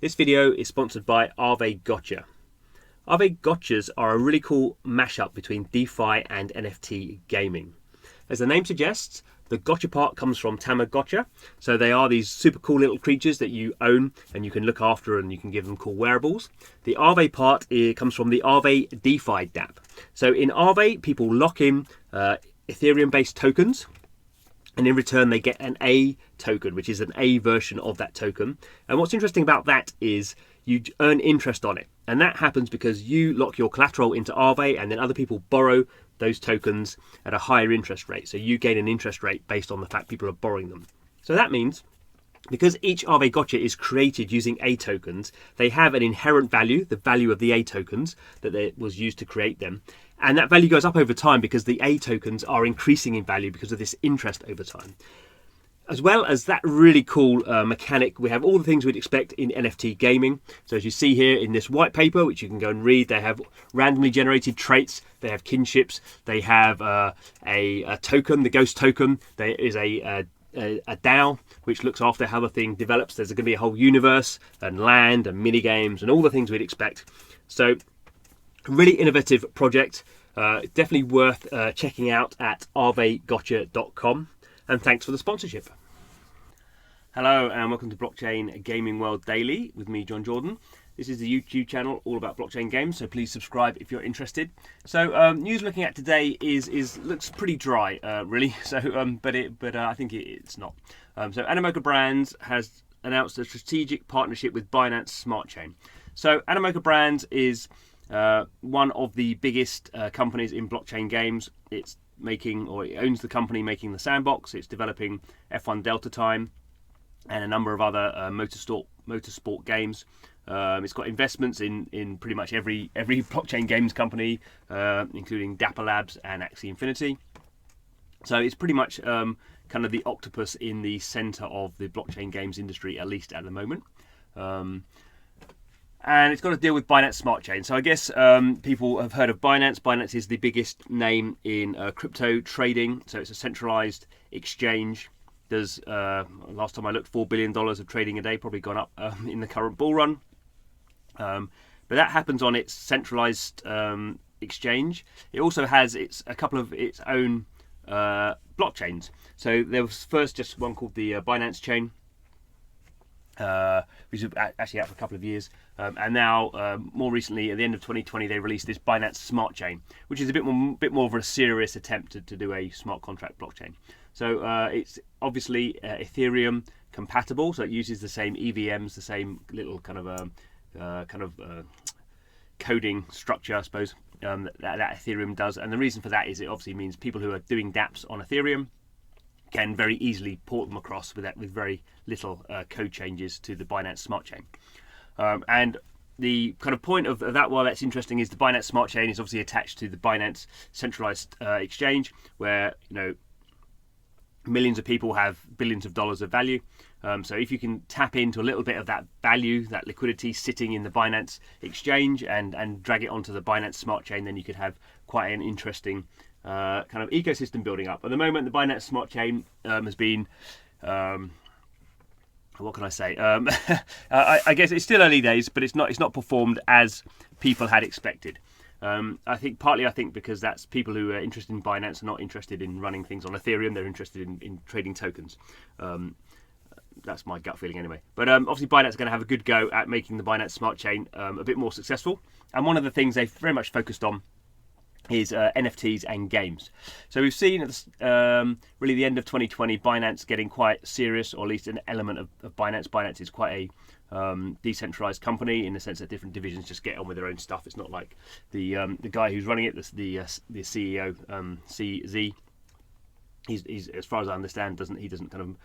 This video is sponsored by Aave Gotcha. Aave Gotchas are a really cool mashup between DeFi and NFT gaming. As the name suggests, the gotcha part comes from Tamagotcha. So they are these super cool little creatures that you own and you can look after and you can give them cool wearables. The Aave part comes from the Aave DeFi dApp. So in Aave, people lock in Ethereum-based tokens, and in return they get an A token, which is an A version of that token. And what's interesting about that is you earn interest on it, and that happens because you lock your collateral into Aave and then other people borrow those tokens at a higher interest rate. So you gain an interest rate based on the fact people are borrowing them. So that means because each Aave Gotcha is created using A tokens, they have an inherent value, the value of the A tokens that was used to create them. And that value goes up over time because the A tokens are increasing in value because of this interest over time. As well as that really cool mechanic, we have all the things we'd expect in NFT gaming. So as you see here in this white paper, which you can go and read, they have randomly generated traits, they have kinships, they have a token, the ghost token. There is a DAO which looks after how the thing develops. There's going to be a whole universe and land and mini games and all the things we'd expect. So really innovative project, definitely worth checking out at aavegotcha.com. And thanks for the sponsorship. Hello and welcome to Blockchain Gaming World Daily with me, John Jordan. This is the YouTube channel all about blockchain games, so please subscribe if you're interested. So news looking at today looks pretty dry, really. So but I think it's not. So Animoca Brands has announced a strategic partnership with Binance Smart Chain. So Animoca Brands is one of the biggest companies in blockchain games. It owns the company making the Sandbox. It's developing F1 Delta Time and a number of other motorsport games. It's got investments in pretty much every blockchain games company, including Dapper Labs and Axie Infinity. So it's pretty much kind of the octopus in the center of the blockchain games industry, at least at the moment. And it's got to deal with Binance Smart Chain. So I guess people have heard of Binance. Binance is the biggest name in crypto trading. So it's a centralized exchange. Does last time I looked, $4 billion of trading a day, probably gone up in the current bull run. But that happens on its centralized exchange. It also has a couple of its own blockchains. So there was first just one called the Binance Chain, which is actually out for a couple of years, and now more recently at the end of 2020 they released this Binance Smart Chain, which is a bit more of a serious attempt to do a smart contract blockchain. So it's obviously Ethereum compatible, so it uses the same EVMs, the same little kind of coding structure, I suppose, that Ethereum does. And the reason for that is it obviously means people who are doing dApps on Ethereum can very easily port them across with very little code changes to the Binance Smart Chain. And the kind of point of that, while that's interesting, is the Binance Smart Chain is obviously attached to the Binance centralized exchange, where millions of people have billions of dollars of value. So if you can tap into a little bit of that value, that liquidity sitting in the Binance exchange and drag it onto the Binance Smart Chain, then you could have quite an interesting kind of ecosystem building up. At the moment, the Binance Smart Chain has been, what can I say? I guess it's still early days, but it's not performed as people had expected. I think partly because that's people who are interested in Binance are not interested in running things on Ethereum. They're interested in trading tokens. That's my gut feeling anyway. But obviously Binance is going to have a good go at making the Binance Smart Chain a bit more successful. And one of the things they've very much focused on is NFTs and games. So we've seen at really the end of 2020 Binance getting quite serious, or at least an element of Binance. Binance is quite a decentralized company in the sense that different divisions just get on with their own stuff. It's not like the guy who's running it, the CEO, CZ. He's as far as I understand, doesn't kind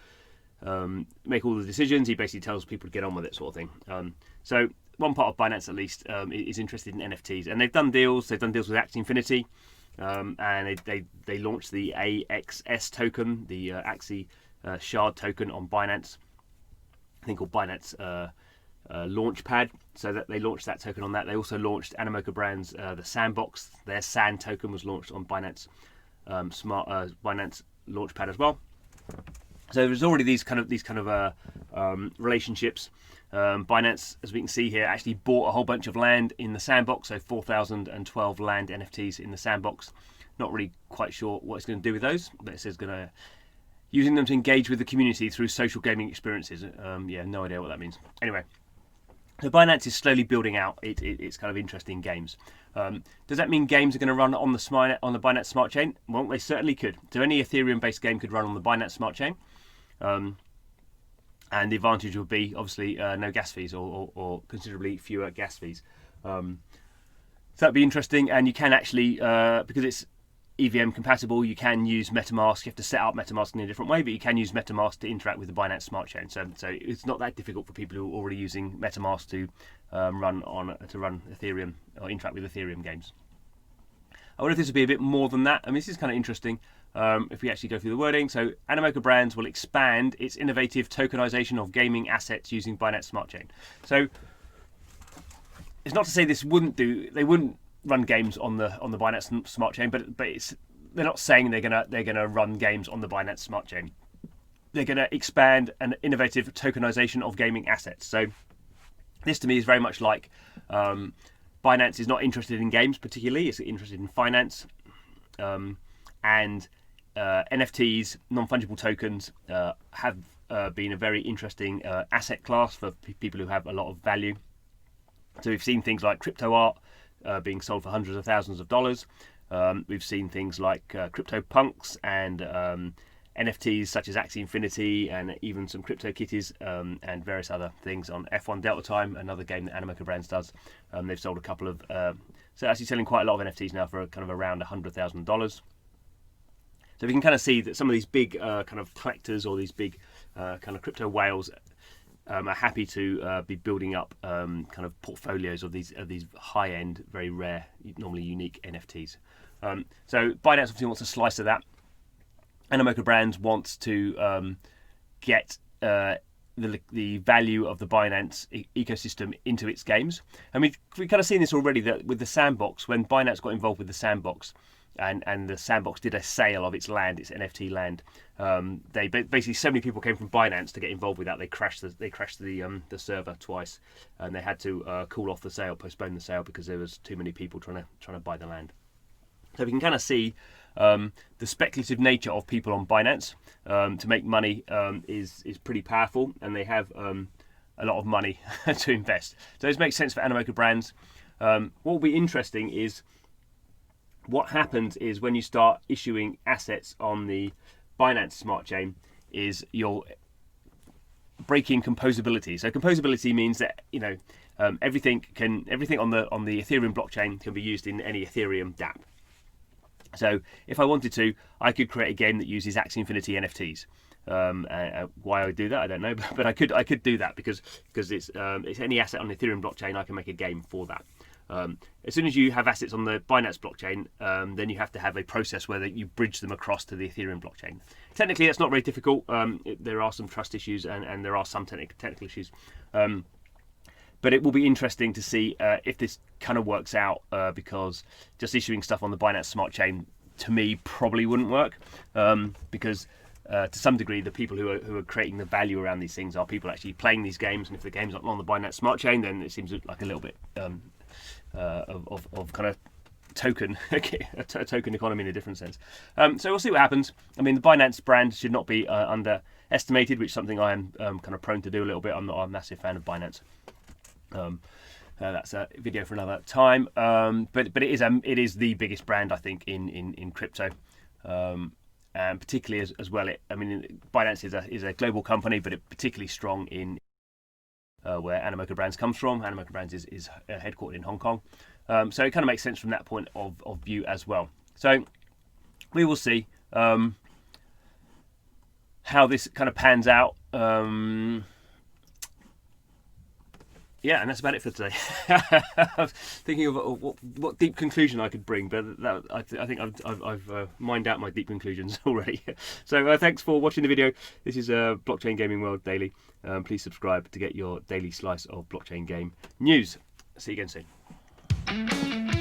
of make all the decisions. He basically tells people to get on with it, sort of thing. So one part of Binance, at least, is interested in NFTs, and they've done deals. They've done deals with Axie Infinity, and they launched the AXS token, the Axie Shard token on Binance. I think called Binance Launchpad. So that they launched that token on that. They also launched Animoca Brands, the Sandbox. Their Sand token was launched on Binance Binance Launchpad as well. So there's already these kind of relationships. Binance, as we can see here, actually bought a whole bunch of land in the sandbox, so 4,012 land NFTs in the sandbox. Not really quite sure what it's going to do with those, but it says using them to engage with the community through social gaming experiences. Yeah, no idea what that means. Anyway, so Binance is slowly building out its kind of interesting games. Does that mean games are going to run on the Binance Smart Chain? Well, they certainly could. So any Ethereum-based game could run on the Binance Smart Chain. And the advantage would be, obviously, no gas fees or considerably fewer gas fees. So that'd be interesting. And you can actually, because it's EVM compatible, you can use MetaMask. You have to set up MetaMask in a different way, but you can use MetaMask to interact with the Binance Smart Chain. So it's not that difficult for people who are already using MetaMask to run Ethereum or interact with Ethereum games. I wonder if this would be a bit more than that. I mean, this is kind of interesting. If we actually go through the wording, so Animoca Brands will expand its innovative tokenization of gaming assets using Binance Smart Chain. So it's not to say they wouldn't run games on the Binance Smart Chain, but they're not saying they're gonna run games on the Binance Smart Chain. They're gonna expand an innovative tokenization of gaming assets. So this to me is very much like Binance is not interested in games particularly; it's interested in finance, and NFTs, non-fungible tokens, have been a very interesting asset class for people who have a lot of value. So we've seen things like crypto art being sold for hundreds of thousands of dollars. We've seen things like crypto punks and NFTs such as Axie Infinity and even some crypto kitties and various other things on F1 Delta Time, another game that Animoca Brands does. They've sold a couple of, so actually selling quite a lot of NFTs now for kind of around $100,000. So we can kind of see that some of these big kind of collectors or these big kind of crypto whales are happy to be building up kind of portfolios of these high-end, very rare, normally unique NFTs. So Binance obviously wants a slice of that. Animoca Brands wants to get the value of the Binance ecosystem into its games. And we've kind of seen this already that with the sandbox, when Binance got involved with the sandbox, and the sandbox did a sale of its land, its NFT land. They basically, so many people came from Binance to get involved with that. They crashed the server twice, and they had to cool off the sale, postpone the sale because there was too many people trying to buy the land. So we can kind of see the speculative nature of people on Binance to make money is pretty powerful, and they have a lot of money to invest. So this makes sense for Animoca Brands. What will be interesting is what happens is when you start issuing assets on the Binance Smart Chain is you're breaking composability. So composability means that everything on the Ethereum blockchain can be used in any Ethereum dApp. So if I wanted to, I could create a game that uses Axie Infinity NFTs. Why I would do that, I don't know, but I could do that because it's any asset on the Ethereum blockchain. I can make a game for that. As soon as you have assets on the Binance blockchain, then you have to have a process where you bridge them across to the Ethereum blockchain. Technically, that's not very difficult. There are some trust issues and there are some technical issues. But it will be interesting to see if this kind of works out because just issuing stuff on the Binance Smart Chain, to me, probably wouldn't work because to some degree, the people who are creating the value around these things are people actually playing these games. And if the game's not on the Binance Smart Chain, then it seems like a little bit of kind of token economy in a different sense. So we'll see what happens. I mean, the Binance brand should not be underestimated, which is something I am kind of prone to do a little bit. I'm not a massive fan of Binance. That's a video for another time. But it is the biggest brand, I think, in crypto. And particularly as well, Binance is a global company, but it's particularly strong in where Animoca Brands comes from. Animoca Brands is headquartered in Hong Kong. So it kind of makes sense from that point of view as well. So we will see how this kind of pans out. Yeah, and that's about it for today. I was thinking of what deep conclusion I could bring, but I think I've mined out my deep conclusions already. So thanks for watching the video. This is Blockchain Gaming World Daily. Please subscribe to get your daily slice of blockchain game news. See you again soon.